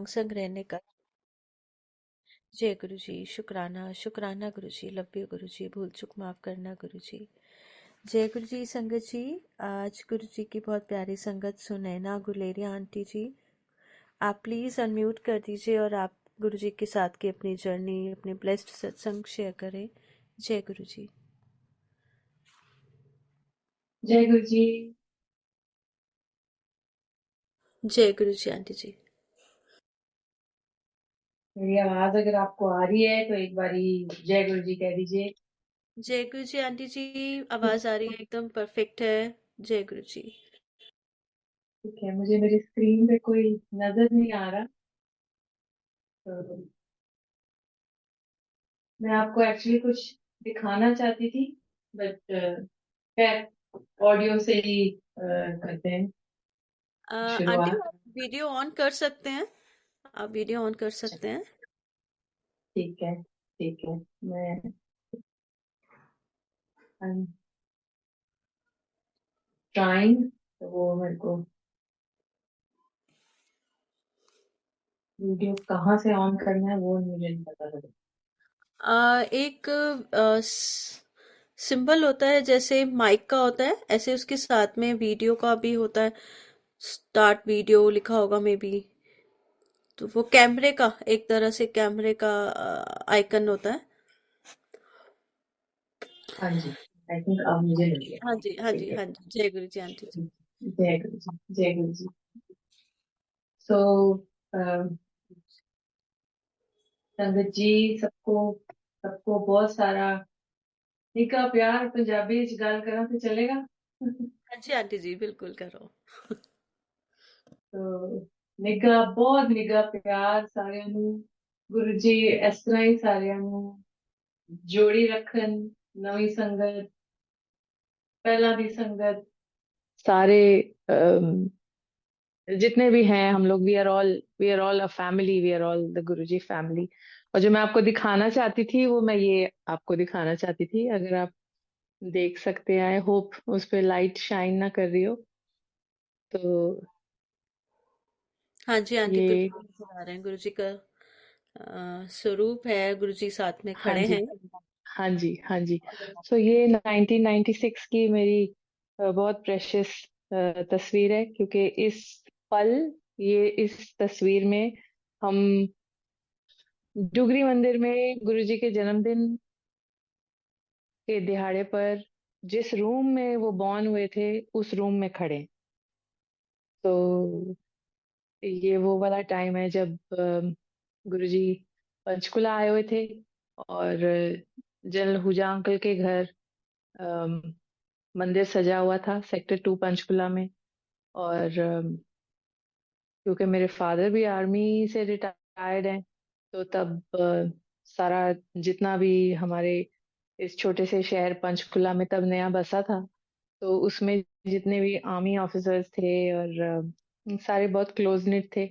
संग रहने का। जय गुरु जी। शुक्राना शुक्राना गुरु जी। लव यू गुरु जी। भूल चूक माफ करना गुरु जी। जय गुरु जी। संगत जी, आज गुरु जी की बहुत प्यारी संगत सुनैना गुलेरिया आंटी जी, आप प्लीज अनम्यूट कर दीजिए और आप गुरु जी के साथ की अपनी जर्नी, अपने ब्लेस्ड सत्संग शेयर करें। जय गुरु जी। जय गुरु जी। जय गुरु जी आंटी जी। मेरी आवाज अगर आपको आ रही है तो एक बारी जय गुरु जी कह दीजिए। जय गुरु जी आंटी जी। आवाज आ रही है, एकदम परफेक्ट है। जय गुरु जी। ठीक है, मुझे मेरी स्क्रीन पे कोई नजर नहीं आ रहा, तो मैं आपको एक्चुअली कुछ दिखाना चाहती थी, बट खैर ऑडियो से ही करते हैं आंटी शुरुआत। आप वीडियो ऑन कर सकते हैं। आप वीडियो ऑन कर अच्छा, सकते हैं। ठीक है ठीक है। मैं ट्राइंग, तो वो मेरे को वीडियो कहाँ से ऑन करना है वो मुझे नहीं पता लगा। एक सिंबल होता है जैसे माइक का होता है, ऐसे उसके साथ में वीडियो का भी होता है। स्टार्ट वीडियो लिखा होगा मे बी। तो वो कैमरे का, एक तरह से कैमरे का आइकन होता है। हाँ जी, आई थिंक अब मुझे लग गया। हाँ जी हाँ जी ठीक है। हाँ जी। जय गुरु जी आंटी जी। जय गुरु जी, जय गुरु जी। सो संगत जी, सबको सबको बहुत सारा निका प्यार। पंजाबी च गल करा तो चलेगा? हाँ जी आंटी जी, बिल्कुल करो। तो निगा, बहुत निगा प्यार सारिਆਂ ਨੂੰ। गुरु जी इस तरह ही सारिਆਂ ਨੂੰ जोड़ी रखन। नवी संगत, पहला दी संगत, सारे जितने भी हैं हम लोग, we are all a family, we are all the Guruji family. और जो मैं आपको दिखाना चाहती थी वो मैं ये आपको दिखाना चाहती थी, अगर आप देख सकते हैं। आई होप उस पे लाइट शाइन ना कर रही हो। तो हाँ जी आंटी, ये, बिल्कुल नजर आ रहे हैं गुरु जी का स्वरूप है। गुरु जी साथ में हाँ खड़े जी, हैं। हाँ जी, हाँ जी। सो ये 1996 की मेरी बहुत प्रेशियस तस्वीर है, क्योंकि इस पल, ये इस तस्वीर में हम डुगरी मंदिर में गुरुजी के जन्मदिन के दिहाड़े पर जिस रूम में वो बॉर्न हुए थे उस रूम में खड़े। तो ये वो वाला टाइम है जब गुरुजी पंचकुला आए हुए थे, और जनरल हुजा अंकल के घर अम, मंदिर सजा हुआ था सेक्टर 2 पंचकुला में। और क्योंकि मेरे फादर भी आर्मी से रिटायर्ड हैं, तो तब सारा जितना भी हमारे इस छोटे से शहर पंचकुला में तब नया बसा था, तो उसमें जितने भी आर्मी ऑफिसर्स थे और सारे बहुत क्लोज निट थे।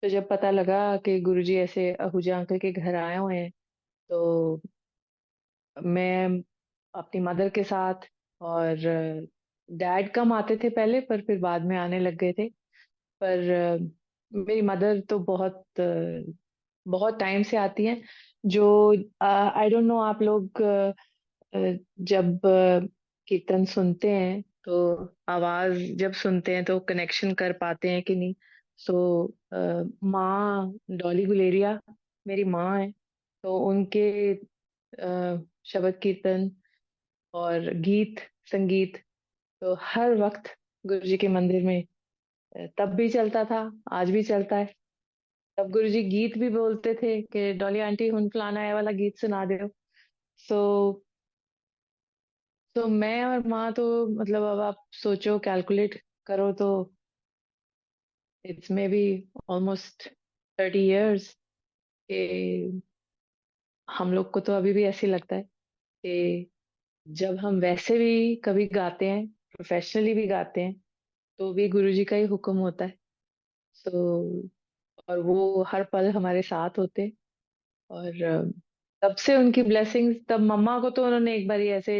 तो जब पता लगा कि गुरुजी ऐसे आहूजा अंकल के घर आए हुए हैं, तो मैं अपनी मदर के साथ, और डैड कम आते थे पहले, पर फिर बाद में आने लग गए थे। पर मेरी मदर तो बहुत टाइम से आती हैं। जो आई डोंट नो, आप लोग जब कीर्तन सुनते हैं तो आवाज जब सुनते हैं तो कनेक्शन कर पाते हैं कि नहीं। सो माँ डॉली गुलेरिया मेरी माँ है, तो उनके शबद कीर्तन और गीत संगीत तो हर वक्त गुरु जी के मंदिर में तब भी चलता था, आज भी चलता है। तब गुरु जी गीत भी बोलते थे कि डॉली आंटी हुन फलाना ये वाला गीत सुना दो। सो तो मैं और माँ तो, मतलब अब आप सोचो, कैलकुलेट करो तो it's may be almost 30 years के। हम लोग को तो अभी भी ऐसे लगता है कि जब हम वैसे भी कभी गाते हैं, प्रोफेशनली भी गाते हैं, तो भी गुरु जी का ही हुक्म होता है। सो और वो हर पल हमारे साथ होते हैं। और तब से उनकी ब्लेसिंग्स, तब मम्मा को तो उन्होंने एक बार ऐसे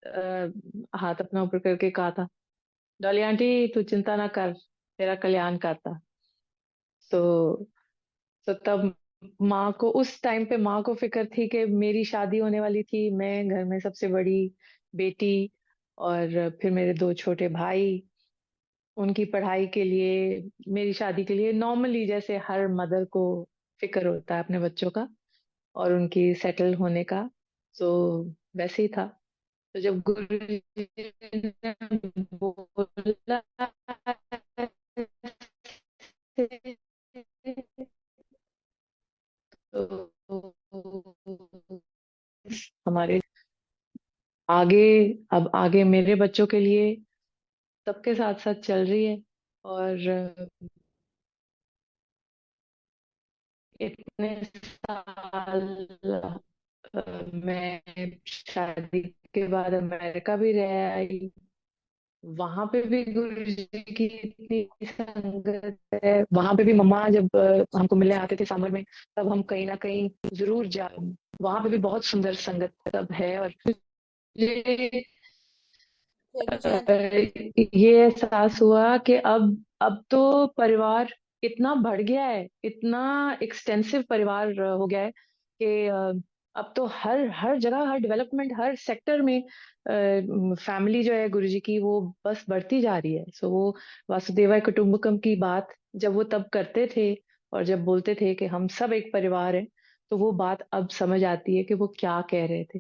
हाथ अपना ऊपर करके कहा था, डॉली आंटी तू चिंता ना कर, तेरा कल्याण करता। तो तो तब माँ को, उस टाइम पे माँ को फिक्र थी कि मेरी शादी होने वाली थी, मैं घर में सबसे बड़ी बेटी, और फिर मेरे दो छोटे भाई, उनकी पढ़ाई के लिए, मेरी शादी के लिए, नॉर्मली जैसे हर मदर को फिक्र होता है अपने बच्चों का और उनकी सेटल होने का। तो वैसे ही था। तो जब गुरु जी ने बोला तो हमारे आगे, अब आगे मेरे बच्चों के लिए सबके साथ साथ चल रही है। और इतने साल मैं शादी के बाद अमेरिका भी रह आई, वहां पे भी गुरु जी की इतनी संगत है। वहां पे भी मम्मा जब हमको मिलने आते थे समर में, तब हम कहीं ना कहीं जरूर जा, वहां पे भी बहुत सुंदर संगत सब है। और ये जय गुरु जी आंटी। ये एहसास हुआ कि अब तो परिवार इतना बढ़ गया है, इतना एक्सटेंसिव परिवार हो गया है कि अब तो हर हर जगह, हर डेवलपमेंट, हर सेक्टर में फैमिली जो है गुरुजी की, वो बस बढ़ती जा रही है। सो वो वासुदेवाय कुटुंबकम की बात जब वो तब करते थे और जब बोलते थे कि हम सब एक परिवार है, तो वो बात अब समझ आती है कि वो क्या कह रहे थे।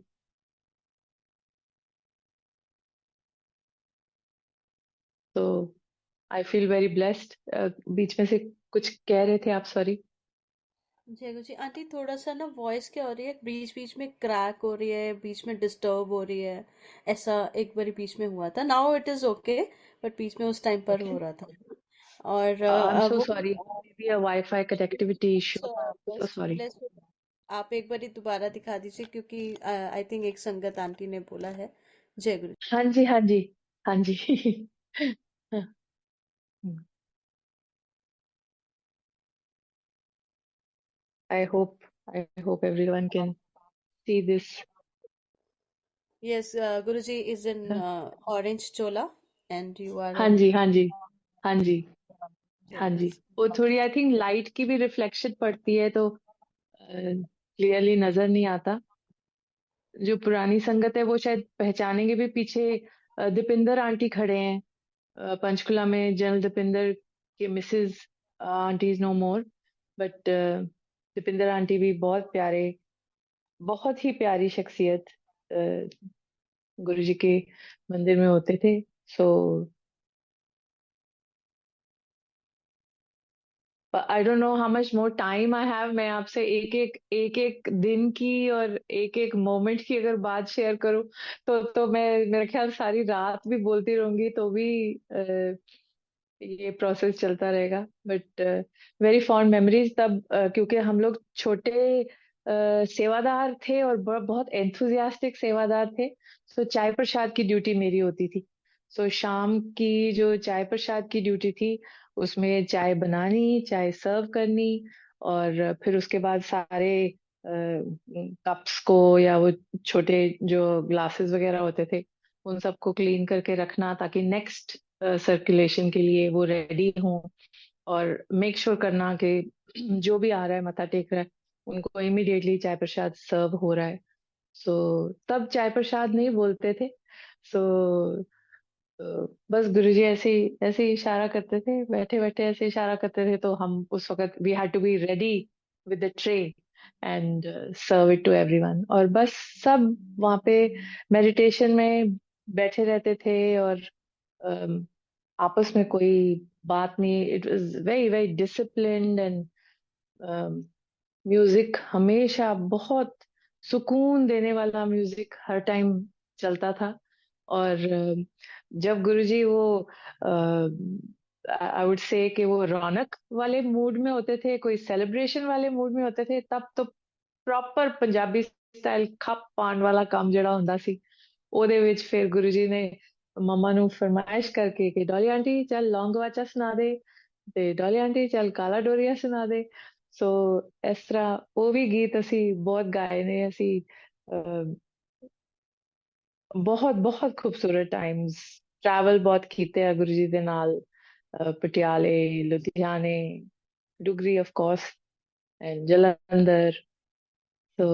तो आई फील वेरी ब्लेस्ड। बीच में से कुछ कह रहे थे आप, सॉरी। जय गुरु जी आंटी, थोड़ा सा ना वॉइस क्या हो रही है, बीच बीच में क्रैक हो रही है, बीच में डिस्टर्ब हो रही है। ऐसा एक बारी बीच में हुआ था, now it is okay, but बीच में उस टाइम पर ओके, हो रहा था। और आई एम सो वो sorry, may be a wifi connectivity issue. अच्छा, सो बस सॉरी। ब्लेस। आप एक बारी दोबारा दिखा दीजिए, क्योंकि आई थिंक एक संगत आंटी ने बोला है। जय गुरु। हाँ जी, हाँ जी, हाँ जी। I hope, I hope everyone can see this. Yes, guru ji is in orange chola and you are हाँ इन। जी, हाँ जी, हाँ जी, जय हाँ गुरु जी। जी। वो थोड़ी आई थिंक लाइट की भी रिफ्लेक्शन पड़ती है, तो क्लियरली नजर नहीं आता। जो पुरानी संगत है वो शायद पहचानेंगे भी, पीछे दीपिंदर आंटी खड़े हैं, पंचकुला में जनरल दीपिंदर के Mrs, aunty is no more, but Deepinder aunty भी बहुत प्यारे, बहुत ही प्यारी शख्सियत गुरु जी के मंदिर में होते थे। So I don't know how much more time I have. मैं आपसे एक एक दिन की और एक एक मोमेंट की अगर बात शेयर करूं, तो मैं, मेरे ख्याल सारी रात भी बोलती रहूंगी तो भी ये प्रोसेस चलता रहेगा। बट वेरी फॉन्ड मेमोरीज तब, क्योंकि हम लोग छोटे सेवादार थे और बहुत एंथुजियास्टिक सेवादार थे। सो चाय प्रसाद की ड्यूटी मेरी होती थी। सो शाम की जो चाय प्रसाद की ड्यूटी थी, उसमें चाय बनानी, चाय सर्व करनी, और फिर उसके बाद सारे कप्स को, या वो छोटे जो ग्लासेस वगैरह होते थे, उन सबको क्लीन करके रखना ताकि नेक्स्ट सर्कुलेशन के लिए वो रेडी हों। और मेक श्योर करना कि जो भी आ रहा है मत्था टेक रहा है, उनको इमिडिएटली चाय प्रसाद सर्व हो रहा है। सो तब चाय प्रसाद नहीं बोलते थे। सो बस गुरुजी ऐसे ही इशारा करते थे, बैठे बैठे ऐसे इशारा करते थे, तो हम उस वक्त we had to be ready with the tray and serve it to everyone. और बस सब वहाँ पे मेडिटेशन में बैठे रहते थे, और अम, आपस में कोई बात नहीं। It was very very disciplined, and music हमेशा बहुत सुकून देने वाला म्यूजिक हर टाइम चलता था। और जब गुरुजी वो, आई वुड से कि वो रौनक वाले मूड में होते थे, कोई सेलिब्रेशन वाले मूड में होते थे, तब तो प्रॉपर पंजाबी स्टाइल खप पाਉਣ ਵਾਲਾ ਕੰਮ ਜਿਹੜਾ ਹੁੰਦਾ ਸੀ, ਉਹਦੇ ਵਿੱਚ ਫਿਰ ਗੁਰੂ ਜੀ ਨੇ ਮੰਮਾ ਨੂੰ ਫਰਮਾਇਸ਼ ਕਰਕੇ ਕਿ ਡੋਲੀ ਆਂਟੀ ਚੱਲ ਲੌਂਗ ਵਾਚਾ ਸੁਣਾ ਦੇ, ਤੇ ਡੋਲੀ ਆਂਟੀ ਚੱਲ ਕਾਲਾ ਡੋਰੀਆ ਸੁਣਾ ਦੇ। ਸੋ ਇਸ ਤਰ੍ਹਾਂ ਉਹ ਵੀ ਗੀਤ ਅਸੀਂ ਬਹੁਤ ਗਾਏ ਨੇ ਅਸੀਂ। ਅਹ, ਬਹੁਤ ਬਹੁਤ ਖੂਬਸੂਰਤ ਟਾਈਮਸ, ਟਰੈਵਲ ਬਹੁਤ ਕੀਤੇ ਆ ਗੁਰੂ ਜੀ ਦੇ ਨਾਲ, ਪਟਿਆਲੇ, ਲੁਧਿਆਣੇ, Dugri of course. and Jalandhar. So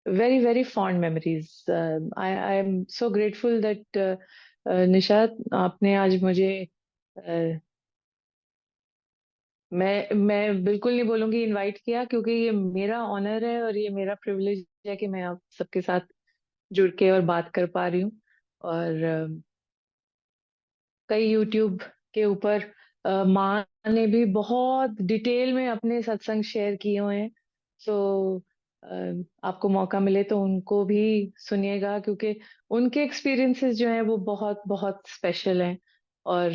very, very fond memories. I am so grateful that Nishat आपने आज मुझे uh, मैं बिल्कुल नहीं बोलूंगी इनवाइट किया, क्योंकि ये मेरा ऑनर है और ये मेरा प्रिविलेज है कि मैं आप सबके साथ जुड़ के और बात कर पा रही हूँ। और कई यूट्यूब के ऊपर माँ ने भी बहुत डिटेल में अपने सत्संग शेयर किए हुए हैं। सो आपको मौका मिले तो उनको भी सुनिएगा, क्योंकि उनके एक्सपीरियंसेस जो हैं वो बहुत बहुत स्पेशल हैं। और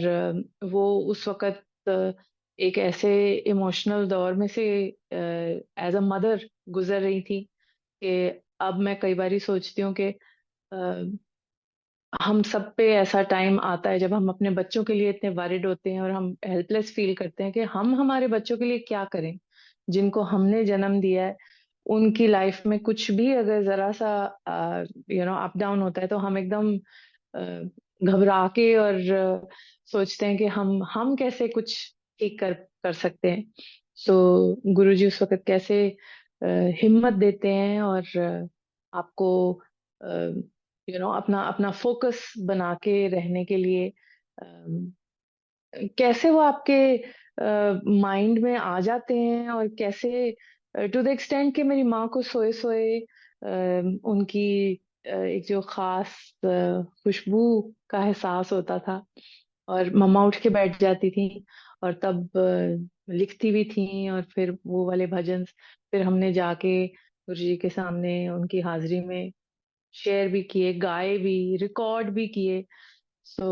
वो उस वक्त एक ऐसे इमोशनल दौर में से एज अ मदर गुजर रही थी कि अब मैं कई बार सोचती हूँ कि हम सब पे ऐसा टाइम आता है जब हम अपने बच्चों के लिए इतने वरिड होते हैं और हम हेल्पलेस फील करते हैं कि हम हमारे बच्चों के लिए क्या करें, जिनको हमने जन्म दिया है। उनकी लाइफ में कुछ भी अगर जरा सा अप डाउन होता है तो हम एकदम अ, घबरा के और सोचते हैं कि हम कैसे कुछ ठीक कर कर सकते हैं। सो गुरुजी उस वक्त कैसे हिम्मत देते हैं और आपको अपना अपना फोकस बना के रहने के लिए कैसे वो आपके माइंड में आ जाते हैं, और कैसे टू द एक्सटेंट कि मेरी माँ को सोए सोए उनकी एक जो खास खुशबू का एहसास होता था, और मम्मा उठ के बैठ जाती थी और तब लिखती भी थी, और फिर वो वाले भजन फिर हमने जाके गुरु जी के सामने उनकी हाजिरी में शेयर भी किए, गाए भी, रिकॉर्ड भी किए। सो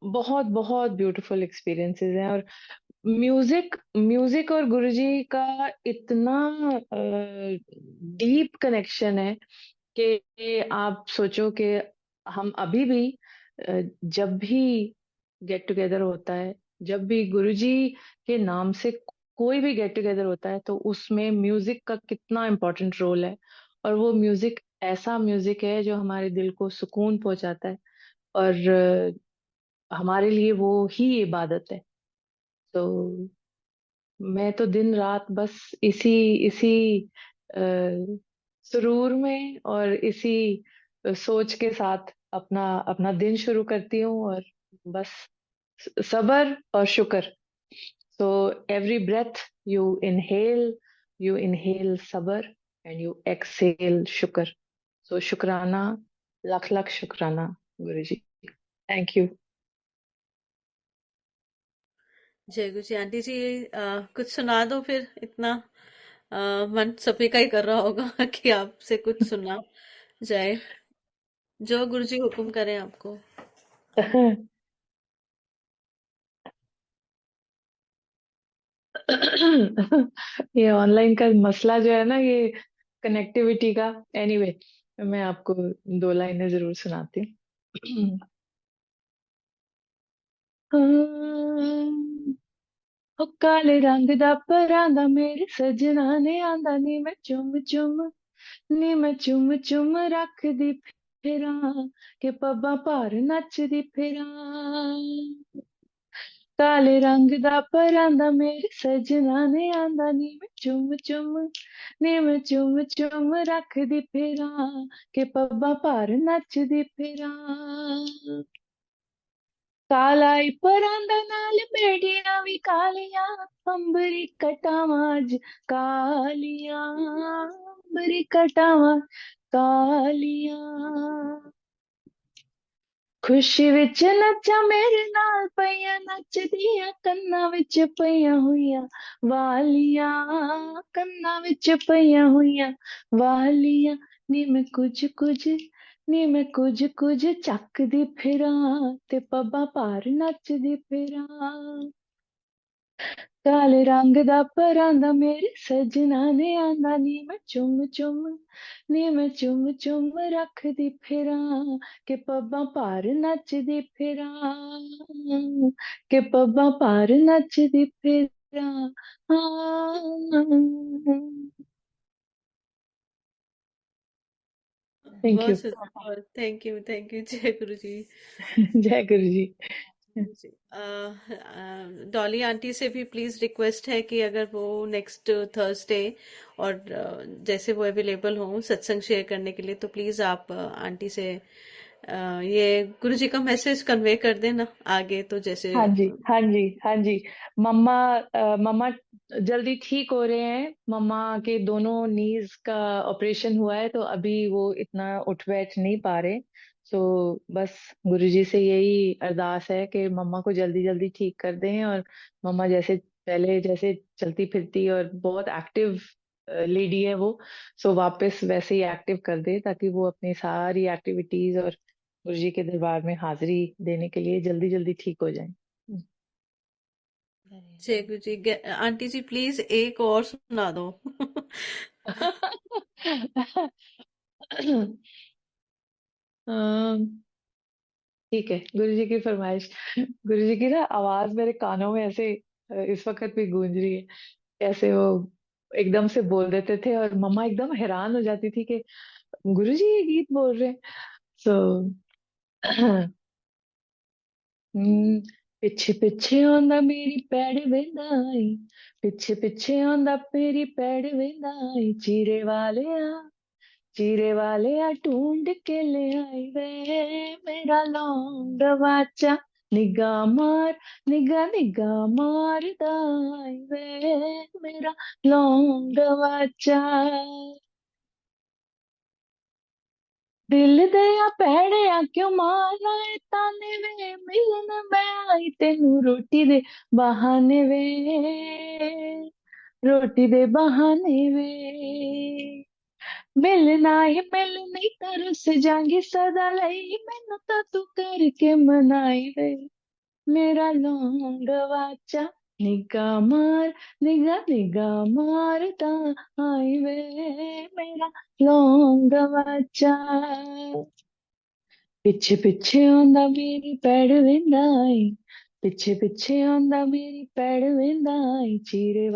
बहुत बहुत ब्यूटीफुल एक्सपीरियंसेस हैं। और म्यूजिक म्यूजिक और गुरुजी का इतना डीप कनेक्शन है कि आप सोचो कि हम अभी भी जब भी गेट टुगेदर होता है, जब भी गुरुजी के नाम से कोई भी गेट टुगेदर होता है, तो उसमें म्यूजिक का कितना इम्पोर्टेंट रोल है। और वो म्यूजिक ऐसा म्यूजिक है जो हमारे दिल को सुकून पहुंचाता है, और हमारे लिए वो ही इबादत है। तो मैं तो दिन रात बस इसी इसी अ, सुरूर में और इसी सोच के साथ अपना अपना दिन शुरू करती हूँ। और बस सबर और शुक्र। So every breath you inhale सबर, एंड यू एक्सहेल शुक्र। सो शुक्राना, लाख लाख शुक्राना गुरु जी। Thank you. जय गुरु जी। आंटी जी कुछ सुना दो फिर, इतना मन सभी का ही कर रहा होगा कि आपसे कुछ सुना जाए, जो गुरु जी हुक्म करें आपको। ये ऑनलाइन का मसला जो है ना, ये कनेक्टिविटी का। एनीवे मैं आपको दो लाइनें जरूर सुनाती हूँ। ओ काले रंग दा परांदा मेरे सजना ने आंदा नी, मैं चुम चुम नी मैं चुम चुम रखदी फिरां, के पब्बा भार नचदी फिरां। काले रंग दा परांदा मेरे सजना ने आंदा नी, मैं चुम चुम नी मैं चुम चुम रखदी फिरां, के पब्बा भार नचदी फिरां। कालाई परांदा नाल बेड़ियां भी कालियां, अंबरी कटावां अज कालियां, अंबरी कटावां कालियां। खुशी विच नचा मेरे नाल पईयां नचदियां, कन्नां विच पईयां होईयां वालियां, कन्नां विच पईयां होईयां वालियां। नी मैं कुछ कुछ नी मैं कुछ कुछ ਚੱਕਦੀ ਫਿਰਾਂ, ਤੇ ਪੱਬਾਂ ਭਾਰ ਨੱਚਦੀ ਫਿਰਾਂ। काले रंग दा परांदा मेरे सजना ने आंदा नी, मैं चुम चुम नी मैं चुम चुम रखदी फिरां, के पब्बां भार नचदी फिरां, के पब्बां भार नचदी फिरां। Thank you. बहुत सुंदर, बहुत थैंक यू, थैंक यू। जय गुरु जी। जय गुरु जी। जी। डॉली आंटी से भी प्लीज रिक्वेस्ट है कि अगर वो नेक्स्ट थर्सडे और जैसे वो अवेलेबल हो सत्संग शेयर करने के लिए, तो प्लीज आप आंटी से ये गुरु जी का मैसेज कन्वे कर देना आगे, तो जैसे हाँ जी, हाँ जी, हाँ जी। मम्मा मम्मा जल्दी ठीक हो रहे हैं। मम्मा के दोनों नीज का ऑपरेशन हुआ है, तो अभी वो इतना उठ बैठ नहीं पा रहे। सो बस गुरुजी से यही अरदास है कि मम्मा को जल्दी जल्दी ठीक कर दें, और मम्मा जैसे पहले जैसे चलती फिरती और बहुत एक्टिव लेडी है वो, सो वापस वैसे ही एक्टिव कर दे, ताकि वो अपनी सारी एक्टिविटीज और गुरुजी के दरबार में हाजिरी देने के लिए जल्दी जल्दी ठीक हो जाए। जय गुरु जी। आंटी जी प्लीज एक और सुना दो। अम, ठीक है, गुरु जी की फरमाइश। गुरु जी की ना आवाज मेरे कानों में ऐसे इस वक्त भी गूंज रही है। ऐसे वो एकदम से बोल देते थे, और मम्मा एकदम हैरान हो जाती थी कि गुरु जी ये गीत बोल रहे हैं। सो पिछे पिछे आंदा मेरी पैड़ वेंदा आई, पिछे पिछे आंदा मेरी पैड़ वेंदा आई, चीरे वाले आ ढूंढ के ले आई वे, मेरा लौंग वाचा निगाह मार, निगाह निगाह मारदा आई वे, मेरा लौंग वाचा। दिल दया भैड़िया क्यों मारना है ताने वे, मिलन मैं आई तेनू रोटी दे बहाने वे, रोटी दे बहाने वे, मिलना ही मिलनी तरस जागी सदा लई, मैनू ता तू करके मनाई वे, मेरा लौंग वाचा निगाह मार, निगाह निगाह मारता आई वे, मेरा लौंग वाचा। पिछे पिछे आंदा मेरी पैड़ वेंदा आई, पिछे पिछे आंदा मेरी पैड़ वेंदा आई, चीरे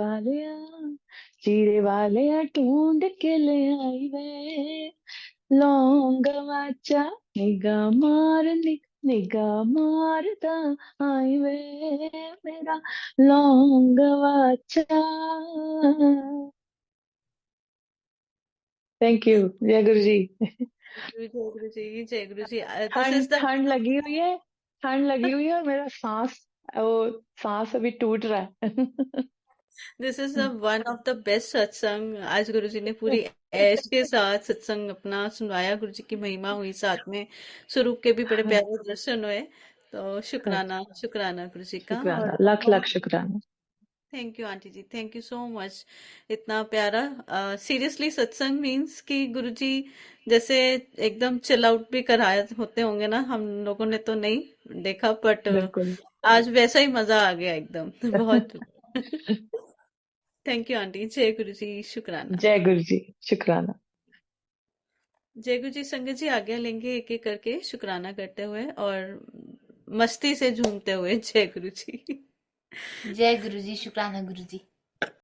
वाले आ ढूंढ के ले आई वे, लौंग वाचा निगाह मार, निगाह मारदा आई वे, मेरा लौंग वाचा। Thank you. जय गुरु जी। जय गुरु जी, जय गुरु जी। दिस ठंड इज द ठंड लगी हुई है, ठंड लगी हुई है, और मेरा सांस, वो सांस अभी टूट रहा है। This is one of the best सत्संग। आज गुरु जी ने पूरी ऐश के साथ सत्संग अपना सुनवाया, गुरु जी की महिमा हुई, साथ में स्वरूप के भी बड़े हाँ, प्यारे दर्शन हुए। तो हाँ, शुक्राना, शुक्राना गुरु जी का। शुक्राना, और लाख लाख शुक्राना। Thank you aunty ji, thank you so much. इतना प्यारा सीरियसली सत्संग मीन्स कि गुरु जी जैसे एकदम चिल आउट भी कराए होते होंगे ना, हम लोगों ने तो नहीं देखा, बट बिल्कुल। आज वैसा ही मजा आ गया एकदम। बहुत थैंक यू आंटी। जय गुरु जी, शुक्राना। जय गुरु जी, शुक्राना। जय गुरु जी। संगत जी आज्ञा लेंगे एक एक करके, शुक्राना करते हुए और मस्ती से झूमते हुए। जय गुरु जी। जय गुरु जी, शुक्राना गुरु जी।